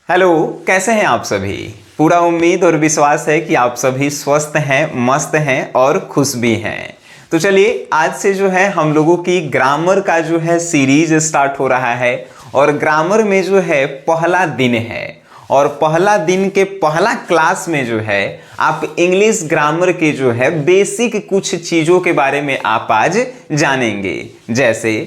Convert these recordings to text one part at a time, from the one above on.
Hello, कैसे हैं आप सभी। पूरा उम्मीद और विश्वास है कि आप सभी स्वस्थ हैं, मस्त हैं और खुश भी हैं। तो चलिए आज से जो है हम लोगों की ग्रामर का जो है सीरीज स्टार्ट हो रहा है और ग्रामर में जो है पहला दिन है और पहला दिन के पहला क्लास में जो है आप इंग्लिश ग्रामर के जो है बेसिक कुछ चीज़ों के बारे में आप आज जानेंगे। जैसे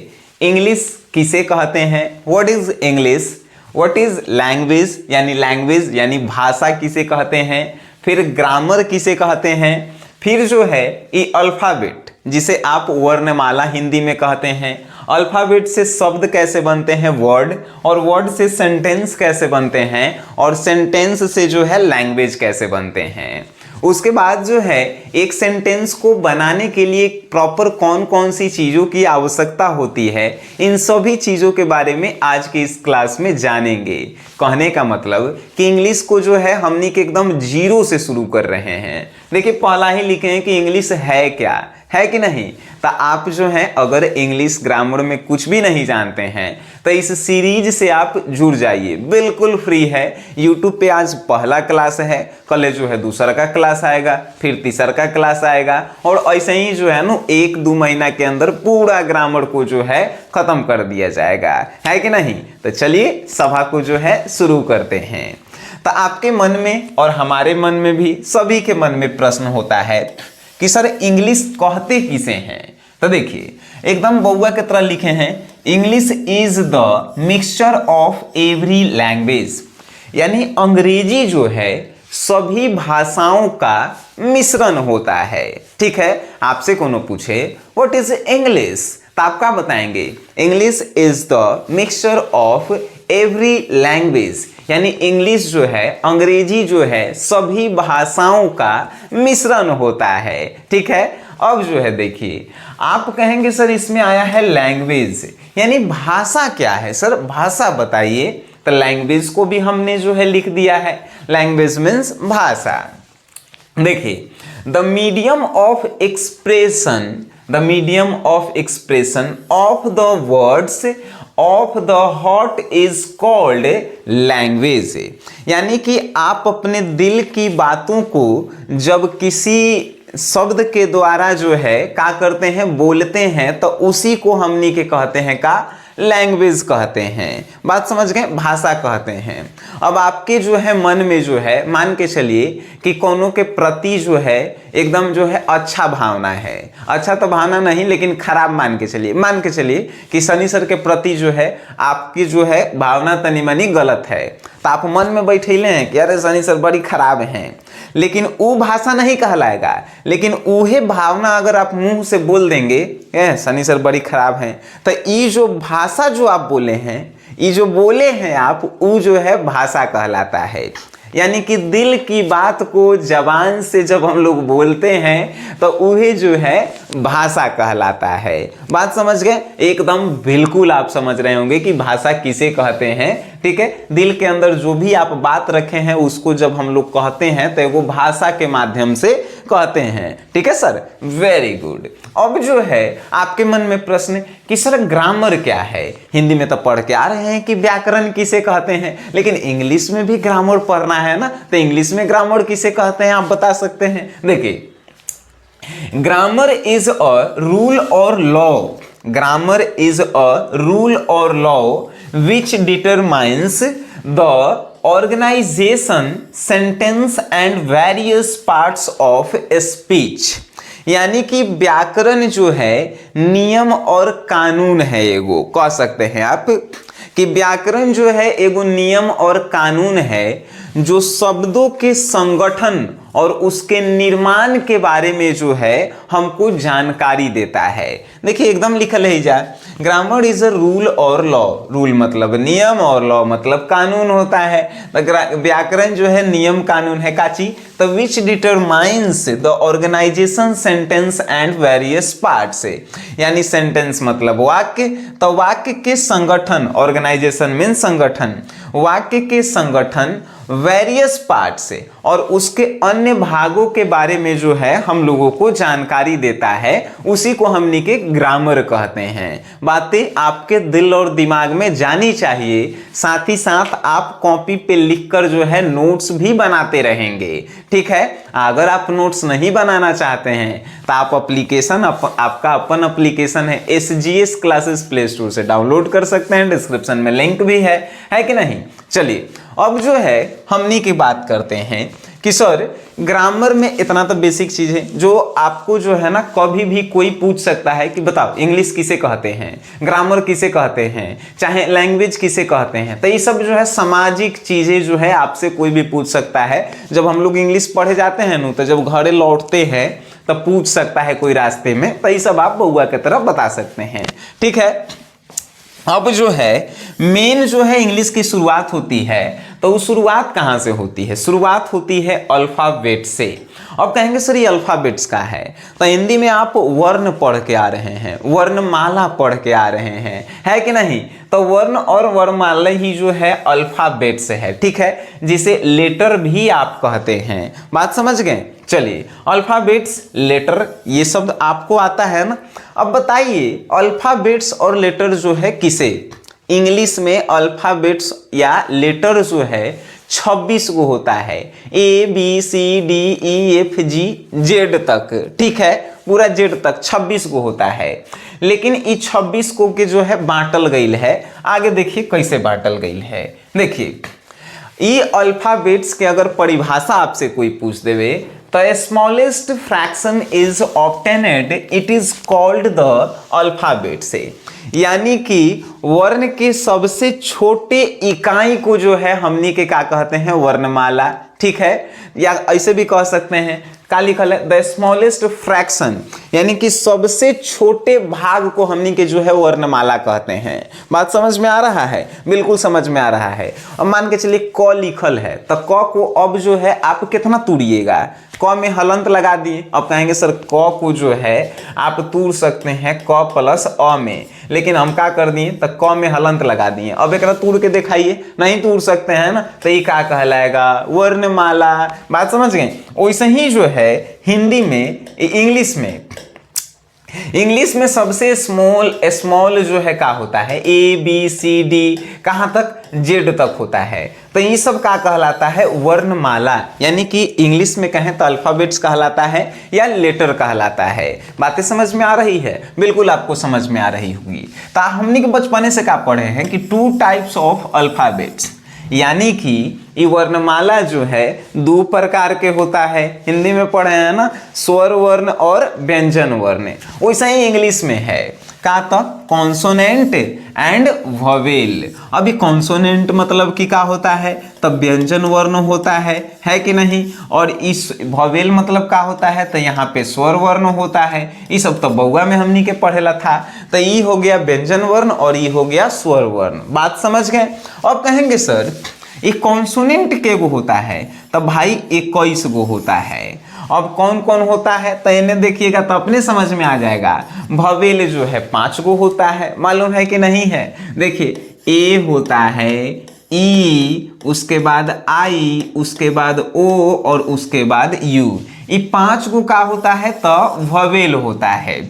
इंग्लिश किसे कहते हैं, what is English, what is language यानी भाषा किसे कहते हैं, फिर ग्रामर किसे कहते हैं, फिर जो है ये अल्फाबेट जिसे आप वर्णमाला हिंदी में कहते हैं, अल्फाबेट से शब्द कैसे बनते हैं वर्ड, और वर्ड से सेंटेंस कैसे बनते हैं, और सेंटेंस से जो है लैंग्वेज कैसे बनते हैं। उसके बाद जो है एक सेंटेंस को बनाने के लिए प्रॉपर कौन कौन सी चीज़ों की आवश्यकता होती है, इन सभी चीज़ों के बारे में आज की इस क्लास में जानेंगे। कहने का मतलब कि इंग्लिश को जो है हमने के एकदम जीरो से शुरू कर रहे हैं। देखिए पहला ही लिखे हैं कि इंग्लिश है क्या, है कि नहीं। तो आप जो है अगर इंग्लिश ग्रामर में कुछ भी नहीं जानते हैं तो इस सीरीज से आप जुड़ जाइए, बिल्कुल फ्री है। यूट्यूब पे आज पहला क्लास है, कल जो है दूसरा का क्लास आएगा, फिर तीसरा का क्लास आएगा और ऐसे ही जो है ना 1-2 महीना के अंदर पूरा ग्रामर को जो है खत्म कर दिया जाएगा, है कि नहीं। तो चलिए सभा को जो है शुरू करते हैं। तो आपके मन में और हमारे मन में भी सभी के मन में प्रश्न होता है कि सर इंग्लिश कहते किसे हैं। तो देखिए एकदम बउआ की तरह लिखे हैं, English is the mixture of every language, यानी अंग्रेजी जो है सभी भाषाओं का मिश्रण होता है। ठीक है, आपसे कोनो पूछे व्हाट इज इंग्लिश तो आप क्या बताएंगे, English is the mixture of every language, यानी इंग्लिश जो है अंग्रेजी जो है सभी भाषाओं का मिश्रण होता है। ठीक है, अब जो है देखिए आप कहेंगे सर इसमें आया है लैंग्वेज, यानी भाषा क्या है सर, भाषा बताइए। तो लैंग्वेज को भी हमने जो है लिख दिया है, लैंग्वेज मीन्स भाषा। देखिए the medium of expression, the medium of expression of the words of the heart is called language, यानी कि आप अपने दिल की बातों को जब किसी शब्द के द्वारा जो है क्या करते हैं, बोलते हैं, तो उसी को हमनी के कहते हैं का लैंग्वेज कहते हैं। बात समझ गए, भाषा कहते हैं। अब आपके जो है मन में जो है मान के चलिए कि कोनो के प्रति जो है एकदम जो है अच्छा भावना है, अच्छा तो भावना नहीं लेकिन खराब मान के चलिए कि शनि सर के प्रति जो है आपकी जो है भावना तनी मनी गलत है, तो आप मन में बैठेले हैं कि अरे शनि सर बड़ी खराब हैं, लेकिन वो भाषा नहीं कहलाएगा। लेकिन उहे भावना अगर आप मुंह से बोल देंगे शनि सर बड़ी खराब हैं, तो ये जो भाषा जो आप बोले हैं, ये जो बोले हैं आप, वो जो है भाषा कहलाता है। यानी कि दिल की बात को जबान से जब हम लोग बोलते हैं तो वही जो है भाषा कहलाता है। बात समझ गए, एकदम बिल्कुल आप समझ रहे होंगे कि भाषा किसे कहते हैं। ठीक है, दिल के अंदर जो भी आप बात रखे हैं उसको जब हम लोग कहते हैं तो वो भाषा के माध्यम से कहते हैं। ठीक है सर, वेरी गुड। अब जो है आपके मन में प्रश्न कि सर ग्रामर क्या है, हिंदी में तो पढ़ के आ रहे हैं कि व्याकरण किसे कहते हैं, लेकिन इंग्लिश में भी ग्रामर पढ़ना है ना, तो इंग्लिश में ग्रामर किसे कहते हैं आप बता सकते हैं। देखिए ग्रामर इज अ रूल और law, grammar is a rule और law which determines the organization, sentence and various parts of speech, यानी कि व्याकरण जो है नियम और कानून है, एगो कह सकते हैं आप कि व्याकरण जो है एगो नियम और कानून है जो शब्दों के संगठन और उसके निर्माण के बारे में जो है हमको जानकारी देता है। देखिए एकदम लिखल है जा, ग्रामर इज अ रूल और लॉ, रूल मतलब नियम और लॉ मतलब कानून होता है। तो व्याकरण जो है नियम कानून है काची, तो which determines the organisation sentence and various parts, यानी सेंटेंस मतलब वाक्य, तो वाक्य के संगठन, ऑर्गेनाइजेशन मीन संगठन, वाक्य के संगठन वेरियस पार्ट से और उसके अन्य भागों के बारे में जो है हम लोगों को जानकारी देता है, उसी को हमनी के ग्रामर कहते हैं। बातें आपके दिल और दिमाग में जानी चाहिए, साथ ही साथ आप कॉपी पे लिखकर जो है नोट्स भी बनाते रहेंगे। ठीक है, अगर आप नोट्स नहीं बनाना चाहते हैं तो आप एप्लीकेशन आपका अपन एप्लीकेशन है SGS क्लासेस प्ले स्टोर से डाउनलोड कर सकते हैं, डिस्क्रिप्शन में लिंक भी है कि नहीं। चलिए अब जो है हमनी की बात करते हैं कि सर ग्रामर में इतना तो बेसिक चीज है जो आपको जो है ना कभी भी कोई पूछ सकता है कि बताओ इंग्लिश किसे कहते हैं, ग्रामर किसे कहते हैं, चाहे लैंग्वेज किसे कहते हैं। तो ये सब जो है सामाजिक चीजें जो है आपसे कोई भी पूछ सकता है। जब हम लोग इंग्लिश पढ़े जाते हैं ना, तो जब घरे लौटते हैं तब पूछ सकता है कोई रास्ते में, तो ये सब आप बउआ की तरफ बता सकते हैं। ठीक है, अब जो है मेन जो है इंग्लिश की शुरुआत होती है, तो वो शुरुआत कहाँ से होती है? शुरुआत होती है अल्फाबेट से। अब कहेंगे सर ये अल्फाबेट्स का है, तो हिंदी में आप वर्ण पढ़ के आ रहे हैं, वर्णमाला पढ़ के आ रहे हैं, है कि नहीं? तो वर्ण और वर्णमाला ही जो है अल्फाबेट्स है। ठीक है, जिसे लेटर भी आप कहते हैं। बात समझ गए? चलिए अल्फाबेट्स, लेटर, ये शब्द आपको आता है ना। अब बताइए अल्फाबेट्स और लेटर जो है किसे? इंग्लिश में अल्फाबेट्स या लेटर जो है 26 को होता है, ABCDEFG Z तक। ठीक है, पूरा Z तक 26 को होता है। लेकिन इस 26 को के जो है बांटल गई है। आगे देखिए कैसे बांटल गई है। देखिए ये अल्फाबेट्स के अगर परिभाषा आपसे कोई पूछ देवे तो smallest fraction is obtained, it is called the alphabet से, यानी कि वर्ण के सबसे छोटे इकाई को जो है हमनी के क्या कहते हैं? वर्णमाला। ठीक है, या ऐसे भी कह सकते हैं, क्या लिखल है? द स्मॉलेस्ट फ्रैक्शन, यानी कि सबसे छोटे भाग को हमनी के जो है वर्णमाला कहते हैं। बात समझ में आ रहा है? बिल्कुल समझ में आ रहा है। अब मान के चलिए क लिखल है, तो क को अब जो है आप कितना तोड़िएगा? क में हलंत लगा दिए। अब कहेंगे सर क को जो है आप तोड़ सकते हैं क प्लस अ में, लेकिन हम क्या कर दिए? तो क में हलंत लगा दिए। अब एक तोड़ के दिखाइए, नहीं तोड़ सकते हैं ना, तो ये क्या कहलाएगा? वर्णमाला। बात समझ गए? वैसे ही जो है हिंदी में, इंग्लिश में सबसे स्मॉल जो है क्या होता है? ABCD कहाँ तक? Z तक होता है। तो ये सब क्या कहलाता है? वर्णमाला। यानी कि इंग्लिश में कहें तो अल्फाबेट्स कहलाता है या लेटर कहलाता है। बातें समझ में आ रही है? बिल्कुल आपको समझ में आ रही होगी। तो हमने के बचपने से क्या पढ़े हैं कि 2 टाइप्स ऑफ अल्फाबेट्स, यानी कि ये वर्णमाला जो है 2 प्रकार के होता है। हिंदी में पढ़े हैं ना, स्वर वर्ण और व्यंजन वर्ण। वैसा ही इंग्लिश में है का तो कॉन्सोनेंट एंड वोवेल। अभी कॉन्सोनेंट मतलब कि क्या होता है? तब व्यंजन वर्ण होता है कि नहीं? और इस वोवेल मतलब क्या होता है? तो यहाँ पे स्वर वर्ण होता है। ये सब तो बउआ में हमनी के पढ़ेला था। तो ये हो गया व्यंजन वर्ण और ये हो गया स्वर वर्ण। बात समझ गए? अब कहेंगे सर एक कॉन्सोनेंट के गो होता है? तब भाई 21 गो होता है। अब कौन कौन होता है? तो इन्हें देखिएगा तो अपने समझ में आ जाएगा। वोवेल जो है 5 गो होता है, मालूम है कि नहीं है? देखिए A होता है, E, उसके बाद I, उसके बाद O और उसके बाद U। ये 5 गो का होता है तो वोवेल होता है।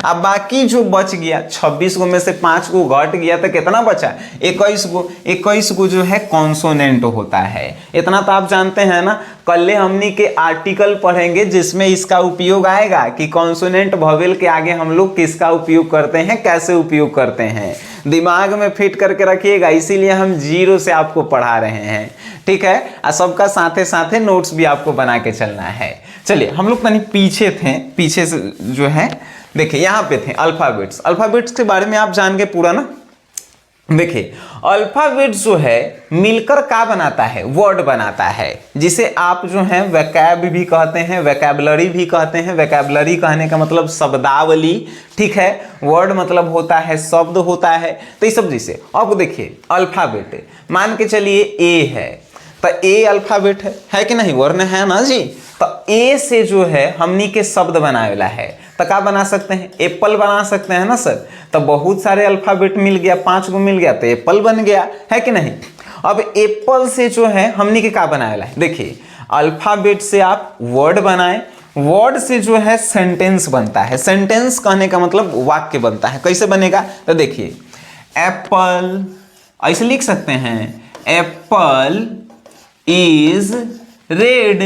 अब बाकी जो बच गया 26 गो में से 5 गो घट गया तो कितना बचा? 21 गो। 21 गो जो है कॉन्सोनेंट होता है। इतना तो आप जानते हैं ना। कल हमनी के आर्टिकल पढ़ेंगे जिसमें इसका उपयोग आएगा कि कॉन्सोनेंट वोवेल के आगे हम लोग किसका उपयोग करते हैं, कैसे उपयोग करते हैं। दिमाग में फिट करके रखिएगा, इसीलिए हम 0 से आपको पढ़ा रहे हैं। ठीक है, और सबका साथे साथे नोट्स भी आपको बना के चलना है। चलिए हम लोग तनी पीछे थे, पीछे से जो है देखिए यहाँ पे थे अल्फाबेट्स के बारे में आप जान गए पूरा ना। देखिए अल्फाबेट्स जो है मिलकर क्या बनाता है? वर्ड बनाता है, जिसे आप जो है वैकैब भी कहते हैं, वैकैबलरी भी कहते हैं। वैकैबलरी कहने का मतलब शब्दावली। ठीक है, वर्ड मतलब होता है शब्द होता है। तो ये सब जिसे अब देखिए अल्फाबेट मान के चलिए A है, तो A अल्फाबेट है कि नहीं? वर्ण है ना जी। तो A से जो है हमनी के शब्द बनावेला है, तो क्या बना सकते हैं? एप्पल बना सकते हैं ना सर। तो बहुत सारे अल्फाबेट मिल गया, 5 गो मिल गया तो एप्पल बन गया, है कि नहीं? अब एप्पल से जो है हमने के का बनाया है, देखिए अल्फाबेट से आप वर्ड बनाए, वर्ड से जो है सेंटेंस बनता है, सेंटेंस कहने का मतलब वाक्य बनता है। कैसे बनेगा, तो देखिए एप्पल ऐसे लिख सकते हैं, एप्पल इज रेड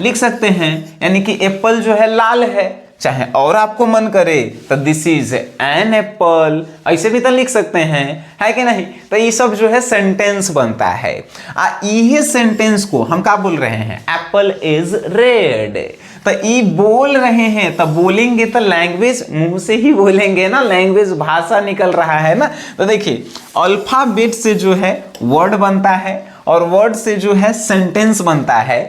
लिख सकते हैं, यानी कि एप्पल जो है लाल है। चाहे और आपको मन करे तो दिस इज एन एप्पल ऐसे भी तो लिख सकते हैं, है कि नहीं। तो ये सब जो है सेंटेंस बनता है। ये सेंटेंस को हम क्या बोल रहे हैं, एप्पल इज रेड। तो ये बोल रहे हैं, तो बोलेंगे तो लैंग्वेज मुंह से ही बोलेंगे ना, लैंग्वेज भाषा निकल रहा है ना। तो देखिए अल्फाबेट से जो है वर्ड बनता है और वर्ड से जो है सेंटेंस बनता है,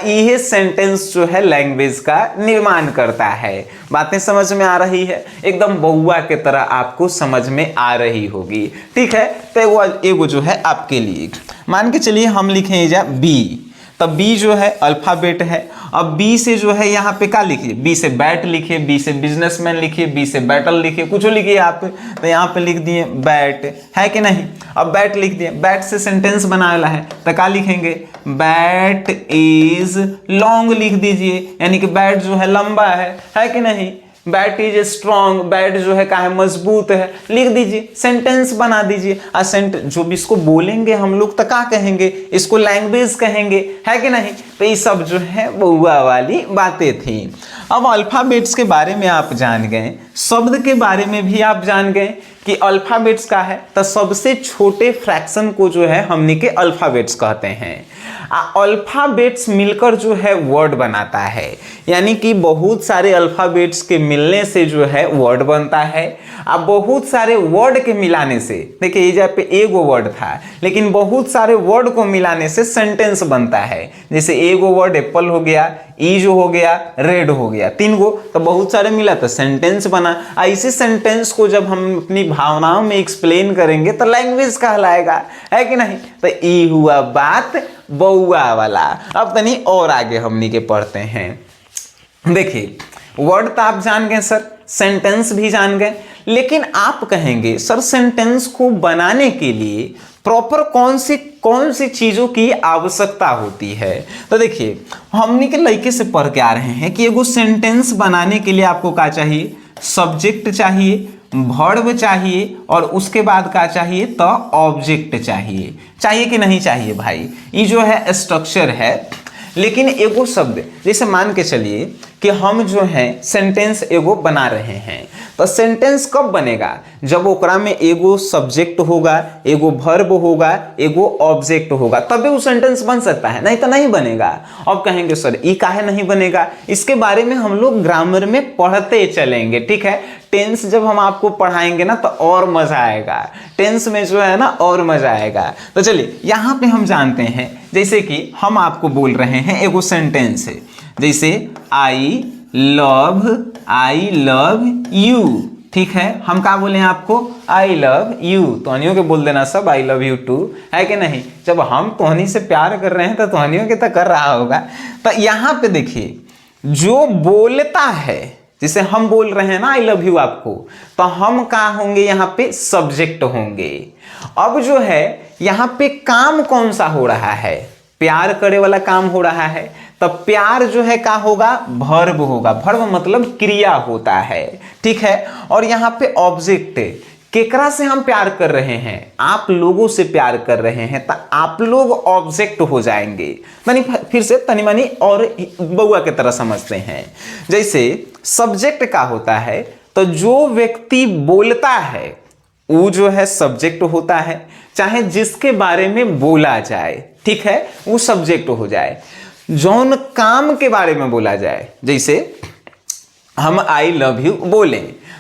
यह सेंटेंस जो है लैंग्वेज का निर्माण करता है। बातें समझ में आ रही है, एकदम बउआ के तरह आपको समझ में आ रही होगी, ठीक है। तो एगो जो है आपके लिए मान के चलिए हम लिखें जा बी, तब बी जो है अल्फाबेट है। अब बी से जो है यहाँ पे क्या लिखिए, बी से बैट लिखिए, बी से बिजनेसमैन लिखिए, बी से बैटल लिखिए, कुछ लिखिए आप। तो यहाँ पे लिख दिए बैट, है कि नहीं। अब बैट लिख दिए, बैट से सेंटेंस बनाना है तो क्या लिखेंगे, बैट इज लॉन्ग लिख दीजिए, यानी कि बैट जो है लंबा है कि नहीं। बैट इज स्ट्रॉन्ग, बैट जो है का मजबूत है, लिख दीजिए, सेंटेंस बना दीजिए। जो भी इसको बोलेंगे हम लोग तो क्या कहेंगे, इसको लैंग्वेज कहेंगे, है कि नहीं। तो ये सब जो है बउआ वाली बातें थी। अब अल्फाबेट्स के बारे में आप जान गए, शब्द के बारे में भी आप जान गए कि अल्फाबेट्स का है, तो सबसे छोटे फ्रैक्शन को जो है हमने के अल्फाबेट्स कहते हैं। अल्फाबेट्स मिलकर जो है वर्ड बनाता है, यानी कि बहुत सारे अल्फाबेट्स के मिलने से जो है वर्ड बनता है। अब बहुत सारे वर्ड के मिलाने से, देखिए यहाँ पे एगो वर्ड था, लेकिन बहुत सारे वर्ड को मिलाने से सेंटेंस बनता है। जैसे एगो वर्ड एप्पल हो गया, ई जो हो गया, रेड हो गया, 3 गो, तो बहुत सारे मिला तो सेंटेंस बना। ऐसे सेंटेंस को जब हम अपनी भावनाओं में एक्सप्लेन करेंगे तो लैंग्वेज कहलाएगा, है कि नहीं। तो ये हुआ बात बउआ वाला। अब तनी और आगे हमनी के पढ़ते हैं। देखिए वर्ड तो आप जान गए सर, सेंटेंस भी जान गए, लेकिन आप कहेंगे सर सेंटेंस को बनाने के लिए प्रॉपर कौन सी चीजों की आवश्यकता होती है। तो देखिए हमनी के लड़के से पढ़ के आ रहे हैं कि एगो सेंटेंस बनाने के लिए आपको क्या चाहिए, सब्जेक्ट चाहिए, वर्ब चाहिए, और उसके बाद क्या चाहिए, तो ऑब्जेक्ट चाहिए कि नहीं चाहिए भाई। ये जो है स्ट्रक्चर है। लेकिन एगो शब्द, जैसे मान के चलिए कि हम जो है सेंटेंस एगो बना रहे हैं, तो सेंटेंस कब बनेगा, जब ओकरा में एगो सब्जेक्ट होगा, एगो वर्ब होगा, एगो ऑब्जेक्ट होगा, तभी वो सेंटेंस बन सकता है, नहीं तो नहीं बनेगा। अब कहेंगे सर ये काहे नहीं बनेगा, इसके बारे में हम लोग ग्रामर में पढ़ते चलेंगे, ठीक है। टेंस जब हम आपको पढ़ाएंगे ना तो और मजा आएगा, टेंस में जो है ना और मजा आएगा। तो चलिए यहाँ पे हम जानते हैं, जैसे कि हम आपको बोल रहे हैं एगो सेंटेंस है, जैसे आई लव यू, ठीक है। हम क्या बोले आपको, आई लव यू, तोहनियों के बोल देना सब आई लव यू टू, है कि नहीं। जब हम तोहनी से प्यार कर रहे हैं तो तोहनियों के तो कर रहा होगा। तो यहाँ पे देखिए जो बोलता है, जिसे हम बोल रहे हैं ना आई लव यू आपको, तो हम क्या होंगे, यहाँ पे सब्जेक्ट होंगे। अब जो है यहाँ पे काम कौन सा हो रहा है, प्यार करे वाला काम हो रहा है, तो प्यार जो है क्या होगा, वर्ब होगा। वर्ब मतलब क्रिया होता है, ठीक है। और यहाँ पे ऑब्जेक्ट, केकरा से हम प्यार कर रहे हैं, आप लोगों से प्यार कर रहे हैं, तो आप लोग ऑब्जेक्ट हो जाएंगे। फिर से तनी मनी और बउआ की तरह समझते हैं। जैसे सब्जेक्ट का होता है, तो जो व्यक्ति बोलता है वो जो है सब्जेक्ट होता है, चाहे जिसके बारे में बोला जाए, ठीक है, वो सब्जेक्ट हो जाए। जौन काम के बारे में बोला जाए, जैसे हम आई लव यू बोले,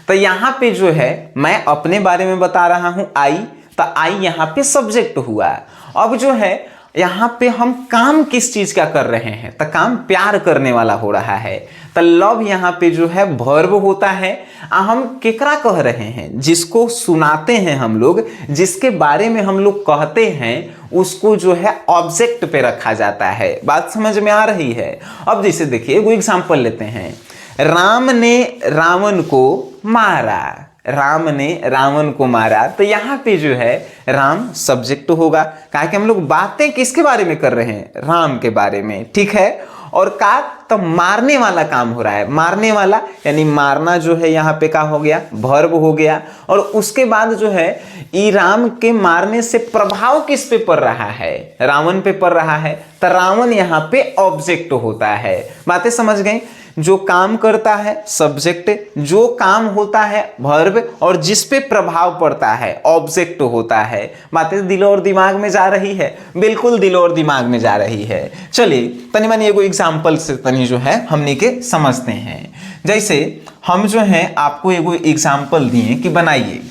तो यहां पे जो है मैं अपने बारे में बता रहा हूं आई, तो आई यहां पे सब्जेक्ट हुआ। अब जो है यहां पे हम काम किस चीज का कर रहे हैं, तो काम प्यार करने वाला हो रहा है, तो लव यहां पे जो है वर्ब होता है। हम केकरा कह रहे हैं, जिसको सुनाते हैं हम लोग, जिसके बारे में हम लोग कहते हैं, उसको जो है ऑब्जेक्ट पे रखा जाता है। बात समझ में आ रही है। अब जैसे देखिए वो एग्जांपल लेते हैं, राम ने रावण को मारा, राम ने रावण को मारा, तो यहाँ पे जो है राम सब्जेक्ट होगा, कहा कि हम लोग बातें किसके बारे में कर रहे हैं, राम के बारे में, ठीक है। और का तो मारने वाला काम हो रहा है, मारने वाला यानी मारना जो है यहाँ पे का हो गया, वर्ब हो गया। और उसके बाद जो है ई राम के मारने से प्रभाव किस पे पड़ रहा है, रावण पे पड़ रहा है, तो रावण यहाँ पे ऑब्जेक्ट होता है। बातें समझ गई, जो काम करता है सब्जेक्ट, जो काम होता है वर्ब, और जिस पे प्रभाव पड़ता है ऑब्जेक्ट होता है। बातें दिल और दिमाग में जा रही है, बिल्कुल दिल और दिमाग में जा रही है। चलिए तनी मनी एगो एग्जाम्पल से तनी जो है हमने के समझते हैं। जैसे हम जो है आपको एगो एग्जाम्पल दिए कि बनाइए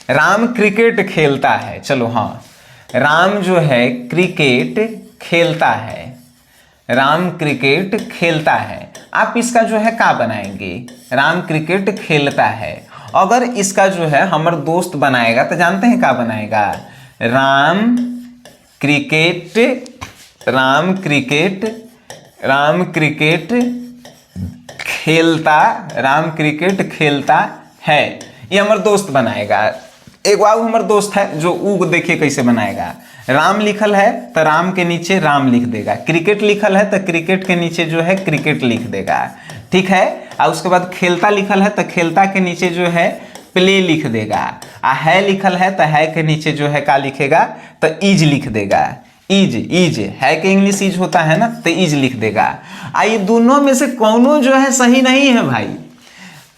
राम क्रिकेट खेलता है। चलो हाँ, राम जो है क्रिकेट खेलता है, राम क्रिकेट खेलता है। आप इसका जो है क्या बनाएंगे, राम क्रिकेट खेलता है। अगर इसका जो है हमार दोस्त बनाएगा तो जानते हैं क्या बनाएगा, राम क्रिकेट खेलता है, ये हमार दोस्त बनाएगा। एक बार हमार दोस्त है जो ऊ देखिए कैसे बनाएगा, राम लिखल है तो राम के नीचे राम लिख देगा, क्रिकेट लिखल है तो क्रिकेट के नीचे जो है क्रिकेट लिख देगा, ठीक है। और उसके बाद खेलता लिखल है तो खेलता के नीचे जो है प्ले लिख देगा, है लिखल है तो है के नीचे जो है क्या लिखेगा, तो इज लिख देगा, इज है कि इंग्लिश इज होता है ना, तो इज लिख देगा। ये दोनों में से कौनों जो है सही नहीं है भाई,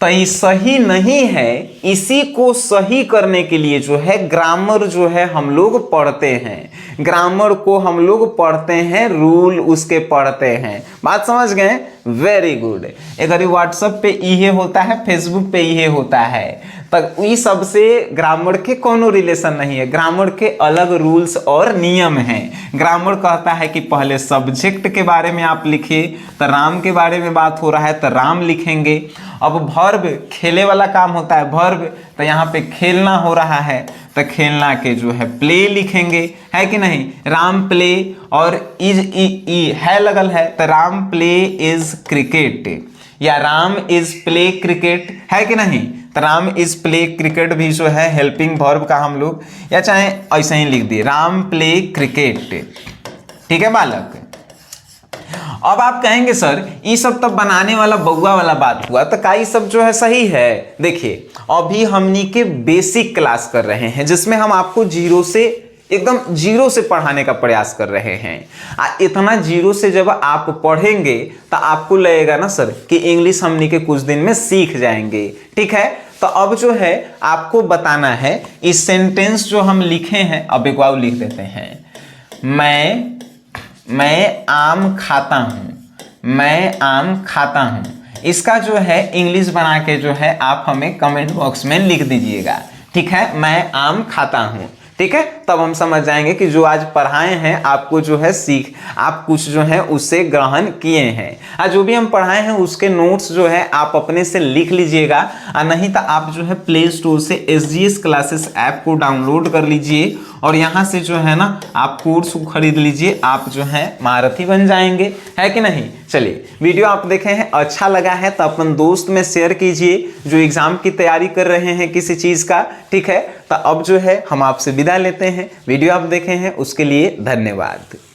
तो ये सही नहीं है। इसी को सही करने के लिए जो है ग्रामर जो है हम लोग पढ़ते हैं, ग्रामर को हम लोग पढ़ते हैं, रूल उसके पढ़ते हैं। बात समझ गए, वेरी गुड। अगर व्हाट्सएप पे ये होता है, फेसबुक पे ये होता है, तब ये सबसे ग्रामर के कोनो रिलेशन नहीं है। ग्रामर के अलग रूल्स और नियम हैं। ग्रामर कहता है कि पहले सब्जेक्ट के बारे में आप लिखिए, तो राम के बारे में बात हो रहा है तो राम लिखेंगे। अब वर्ब खेले वाला काम होता है, वर्ब, तो यहाँ पे खेलना हो रहा है तो खेलना के जो है प्ले लिखेंगे, है कि नहीं, राम प्ले। और इज ई है लगल है तो राम प्ले इज क्रिकेट, या राम इज प्ले क्रिकेट, है कि नहीं। तो राम इज प्ले क्रिकेट भी जो है हेल्पिंग वर्ब का हम लोग, या चाहे ऐसे ही लिख दिए राम प्ले क्रिकेट, ठीक है बालक। अब आप कहेंगे सर ये सब तब बनाने वाला बउआ वाला बात हुआ, तो का ये सब जो है सही है। देखिए अभी हमनी के बेसिक क्लास कर रहे हैं, जिसमें हम आपको एकदम जीरो से पढ़ाने का प्रयास कर रहे हैं। इतना जीरो से जब आप पढ़ेंगे तो आपको लगेगा ना सर कि इंग्लिश हमनी के कुछ दिन में सीख जाएंगे, ठीक है। तो अब जो है आपको बताना है इस सेंटेंस जो हम लिखे हैं, अब एक बार लिख देते हैं, मैं आम खाता हूं, मैं आम खाता हूं। इसका जो है इंग्लिश बना के जो है आप हमें कमेंट बॉक्स में लिख दीजिएगा, ठीक है। मैं आम खाता हूं, ठीक है। तब हम समझ जाएंगे कि जो आज पढ़ाए हैं आपको जो है आप कुछ जो है उससे ग्रहण किए हैं। आज जो भी हम पढ़ाए हैं उसके नोट्स जो है आप अपने से लिख लीजिएगा, और नहीं तो आप जो है प्ले स्टोर से SGS क्लासेस ऐप को डाउनलोड कर लीजिए और यहाँ से जो है ना आप कोर्स को खरीद लीजिए, आप जो है महारथी बन जाएंगे, है कि नहीं। चलिए वीडियो आप देखे हैं, अच्छा लगा है तो अपन दोस्त में शेयर कीजिए जो एग्जाम की तैयारी कर रहे हैं किसी चीज़ का, ठीक है। तो अब जो है हम आपसे विदा लेते हैं। वीडियो आप देखे हैं उसके लिए धन्यवाद।